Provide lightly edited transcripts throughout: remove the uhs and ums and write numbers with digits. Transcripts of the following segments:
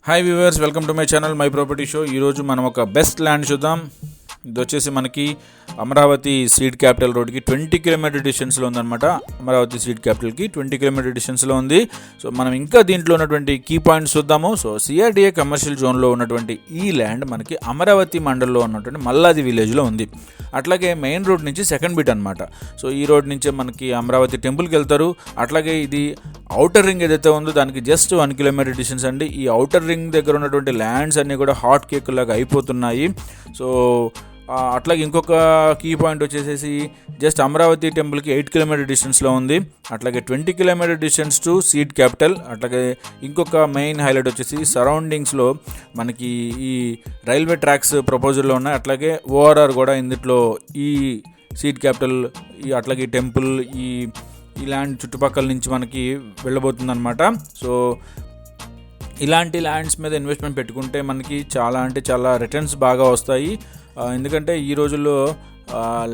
Hi viewers, welcome to my channel my property show. ఈరోజు మనం ఒక బెస్ట్ ల్యాండ్ చూద్దాం. ఇది వచ్చేసి మనకి అమరావతి సీడ్ క్యాపిటల్ రోడ్కి 20 కిలోమీటర్ డిస్టెన్స్లో ఉందన్నమాట. అమరావతి సీడ్ క్యాపిటల్కి 20 కిలోమీటర్ డిస్టెన్స్లో ఉంది. సో మనం ఇంకా దీంట్లో ఉన్నటువంటి కీ పాయింట్స్ చూద్దాము. సో సిఆర్డిఏ కమర్షియల్ జోన్లో ఉన్నటువంటి ఈ ల్యాండ్ మనకి అమరావతి మండల్లో ఉన్నటువంటి మల్లాది విలేజ్లో ఉంది. అట్లాగే మెయిన్ రోడ్ నుంచి సెకండ్ బిట్ అనమాట. సో ఈ రోడ్ నుంచే మనకి అమరావతి టెంపుల్కి వెళ్తారు. అట్లాగే ఇది ఔటర్ రింగ్ ఏదైతే ఉందో దానికి జస్ట్ 1 కిలోమీటర్ డిస్టెన్స్ అండి. ఈ ఔటర్ రింగ్ దగ్గర ఉన్నటువంటి ల్యాండ్స్ అన్నీ కూడా హాట్ కేక్ లాగా అయిపోతున్నాయి. సో అట్లాగే ఇంకొక కీ పాయింట్ వచ్చేసేసి జస్ట్ అమరావతి టెంపుల్కి 8 కిలోమీటర్ డిస్టెన్స్లో ఉంది. అట్లాగే 20 kilometer distance to seed capital. అట్లాగే ఇంకొక మెయిన్ హైలైట్ వచ్చేసి సరౌండింగ్స్లో మనకి ఈ రైల్వే ట్రాక్స్ ప్రపోజల్లో ఉన్నాయి. అట్లాగే ఓఆర్ఆర్ కూడా ఇందులో ఈ సీడ్ క్యాపిటల్ అట్లాగే ఈ టెంపుల్ ఈ ల్యాండ్ చుట్టుపక్కల నుంచి మనకి వెళ్ళబోతుంది అనమాట. సో ఇలాంటి ల్యాండ్స్ మీద ఇన్వెస్ట్మెంట్ పెట్టుకుంటే మనకి చాలా రిటర్న్స్ బాగా వస్తాయి. ఎందుకంటే ఈ రోజుల్లో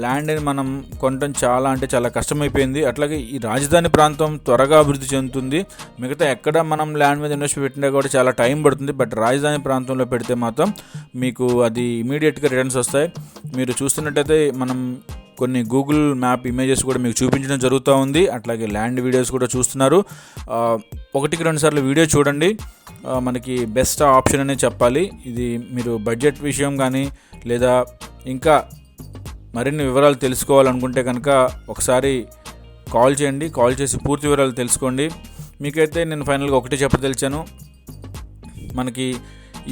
ల్యాండ్ని మనం కొనడం చాలా కష్టమైపోయింది. అట్లాగే ఈ రాజధాని ప్రాంతం త్వరగా అభివృద్ధి చెందుతుంది. మిగతా ఎక్కడ మనం ల్యాండ్ మీద ఇన్వెస్ట్ పెట్టినా కూడా చాలా టైం పడుతుంది. బట్ రాజధాని ప్రాంతంలో పెడితే మాత్రం మీకు అది ఇమీడియట్గా రిటర్న్స్ వస్తాయి. మీరు చూస్తున్నట్టయితే మనం కొన్ని గూగుల్ మ్యాప్ ఇమేజెస్ కూడా మీకు చూపించడం జరుగుతూ ఉంది. అట్లాగే ల్యాండ్ వీడియోస్ కూడా చూస్తున్నారు. 1-2 సార్లు వీడియో చూడండి. మనకి బెస్ట్ ఆప్షన్ అనే చెప్పాలి. ఇది మీరు బడ్జెట్ విషయం కానీ లేదా ఇంకా మరిన్ని వివరాలు తెలుసుకోవాలనుకుంటే కనుక ఒకసారి కాల్ చేయండి. కాల్ చేసి పూర్తి వివరాలు తెలుసుకోండి. మీకైతే నేను ఫైనల్గా ఒకటి చెప్పదలిచాను. మనకి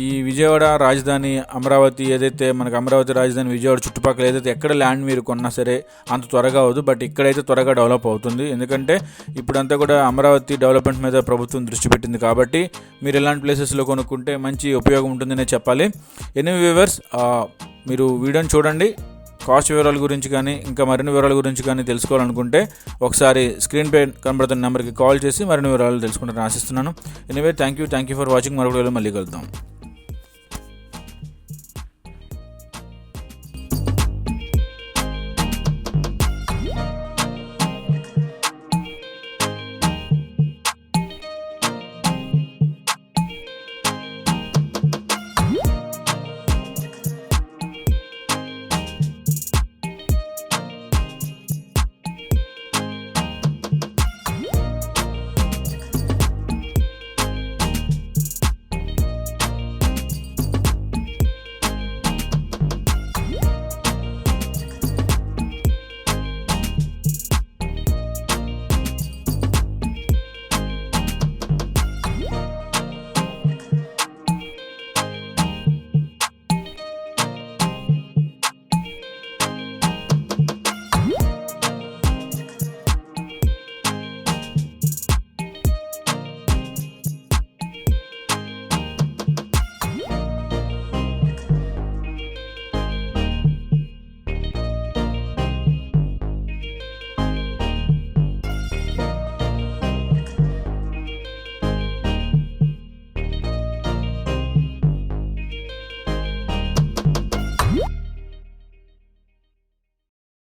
ఈ విజయవాడ రాజధాని అమరావతి ఏదైతే మనకి అమరావతి రాజధాని విజయవాడ చుట్టుపక్కల ఏదైతే ఎక్కడ ల్యాండ్ మీరు కొన్నా సరే అంత త్వరగా అవ్వదు. బట్ ఇక్కడైతే త్వరగా డెవలప్ అవుతుంది. ఎందుకంటే ఇప్పుడంతా కూడా అమరావతి డెవలప్మెంట్ మీద ప్రభుత్వం దృష్టి పెట్టింది. కాబట్టి మీరు ఇలాంటి ప్లేసెస్లో కొనుక్కుంటే మంచి ఉపయోగం ఉంటుందనే చెప్పాలి. ఎనీ వ్యూవర్స్, మీరు వీడియోని చూడండి. కాస్ట్ వివరాల గురించి కానీ ఇంకా మరిన్ని వివరాల గురించి కానీ తెలుసుకోవాలనుకుంటే ఒకసారి స్క్రీన్పై కనబడుతున్న నెంబర్కి కాల్ చేసి మరిన్ని వివరాలు తెలుసుకుంటారని ఆశిస్తున్నాను. Anyway thank you for watching. మరొక వీడియోలో మళ్ళీ కలుద్దాం.